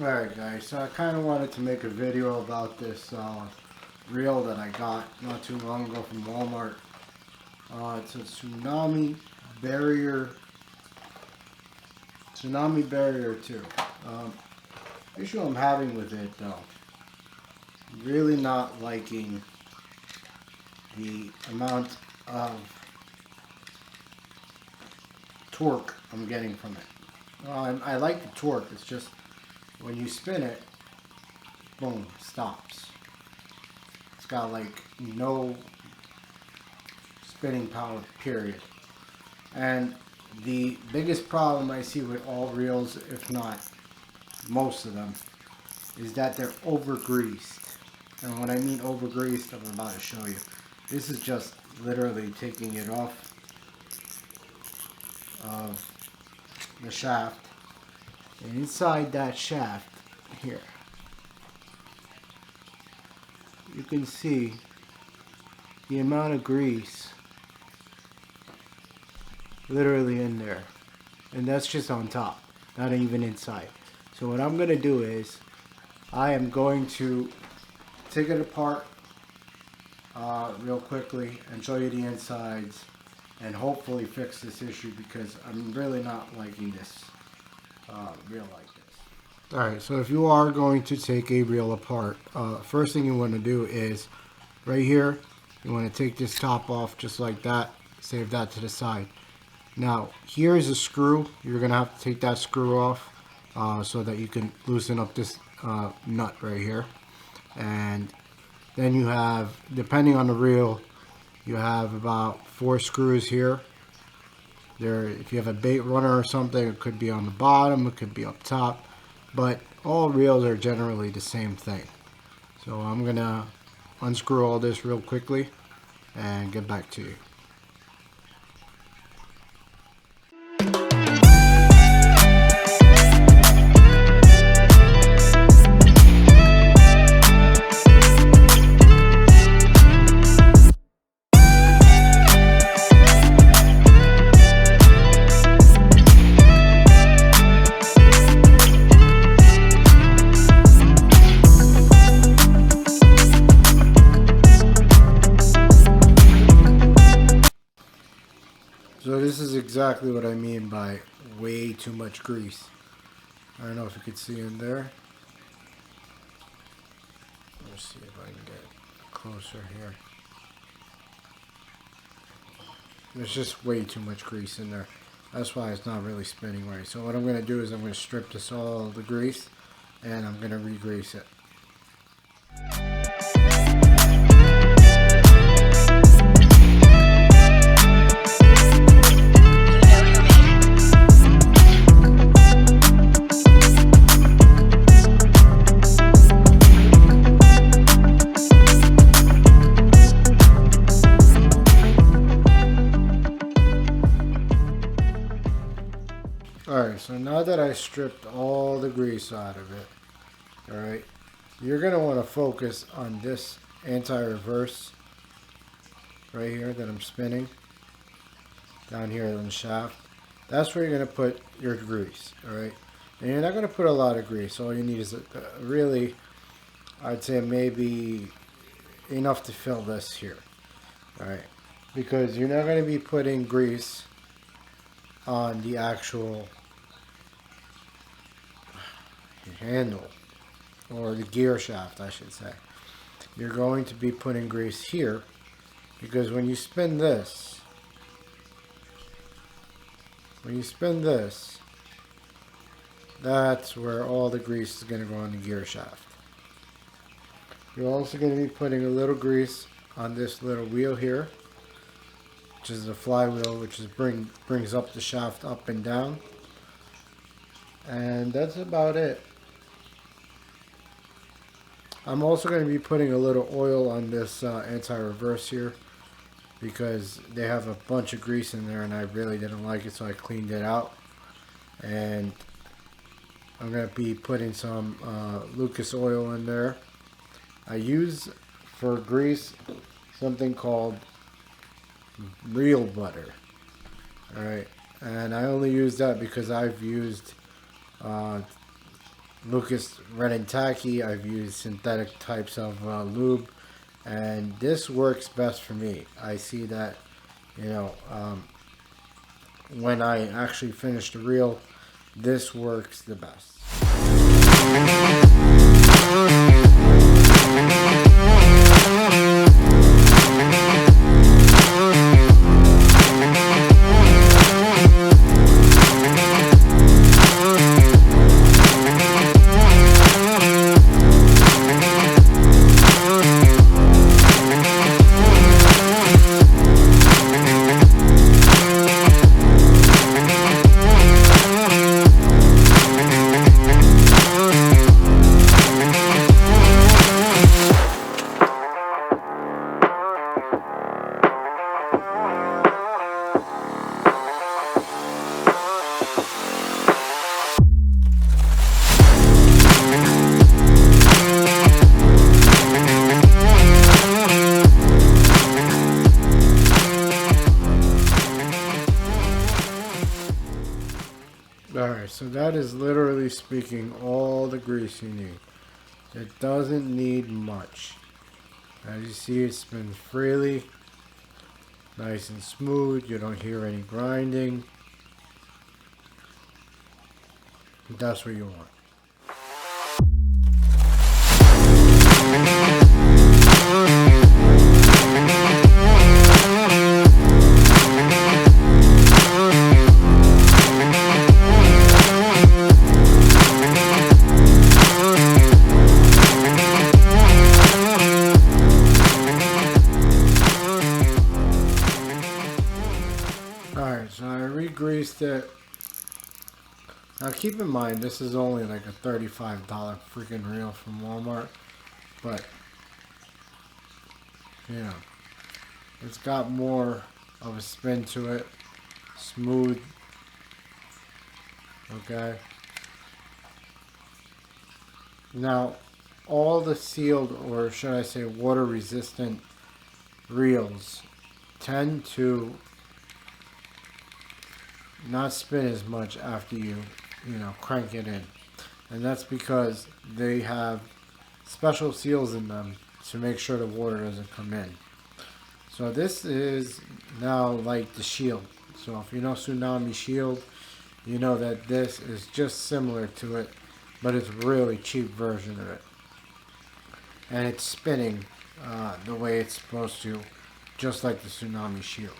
Alright guys, so I kind of wanted to make a video about this reel that I got not too long ago from Walmart. It's a barrier, tsunami barrier 2. Issue I'm having with it though, really not liking the amount of torque I'm getting from it. I like the torque, it's just when you spin it, boom, stops. It's got like no spinning power, period. And the biggest problem I see with all reels, if not most of them, is that they're over greased. And when I mean over greased, I'm about to show you. This is just literally taking it off of the shaft. And inside that shaft here, you can see the amount of grease literally in there. And that's just on top, not even inside. So what I'm going to do is, I am going to take it apart real quickly and show you the insides and hopefully fix this issue, because I'm really not liking this reel like this. Alright, so if you are going to take a reel apart, first thing you want to do is right here, you want to take this top off just like that, save that to the side. Now here's a screw, you're going to have to take that screw off so that you can loosen up this nut right here. And then you have, depending on the reel, you have about 4 screws here. If you have a bait runner or something, it could be on the bottom, it could be up top, but all reels are generally the same thing. So I'm gonna unscrew all this real quickly and get back to you. So this is exactly what I mean by way too much grease. I don't know if you could see in there. Let's see if I can get closer here. There's just way too much grease in there. That's why it's not really spinning right. So what I'm going to do is I'm going to strip this all the grease and I'm going to re-grease it. Alright, so now that I stripped all the grease out of it, alright, you're going to want to focus on this anti-reverse right here that I'm spinning, down here on the shaft. That's where you're going to put your grease, alright? And you're not going to put a lot of grease. All you need is really, I'd say maybe enough to fill this here, alright? Because you're not going to be putting grease on the actual handle, or the gear shaft I should say. You're going to be putting grease here, because when you spin this, that's where all the grease is going to go on the gear shaft. You're also going to be putting a little grease on this little wheel here, which is the flywheel, which is brings up the shaft up and down. And that's about it. I'm also going to be putting a little oil on this anti-reverse here, because they have a bunch of grease in there and I really didn't like it, so I cleaned it out. And I'm going to be putting some Lucas oil in there. I use for grease something called real butter. Alright, and I only use that because I've used Lucas Red and Tacky. I've used synthetic types of lube, and this works best for me. I see that, you know, when I actually finish the reel, this works the best. Alright, so that is literally speaking all the grease you need. It doesn't need much. As you see, it spins freely, nice and smooth. You don't hear any grinding. That's what you want. Alright, so I re-greased it. Now keep in mind, this is only like a $35 freaking reel from Walmart. But, you know, it's got more of a spin to it. Smooth. Okay. Now, all the sealed, or should I say water resistant reels tend to not spin as much after you crank it in, and that's because they have special seals in them to make sure the water doesn't come in. So this is now like the shield. So if you know Tsunami shield, you know that this is just similar to it, but it's a really cheap version of it, and it's spinning the way it's supposed to, just like the Tsunami shield.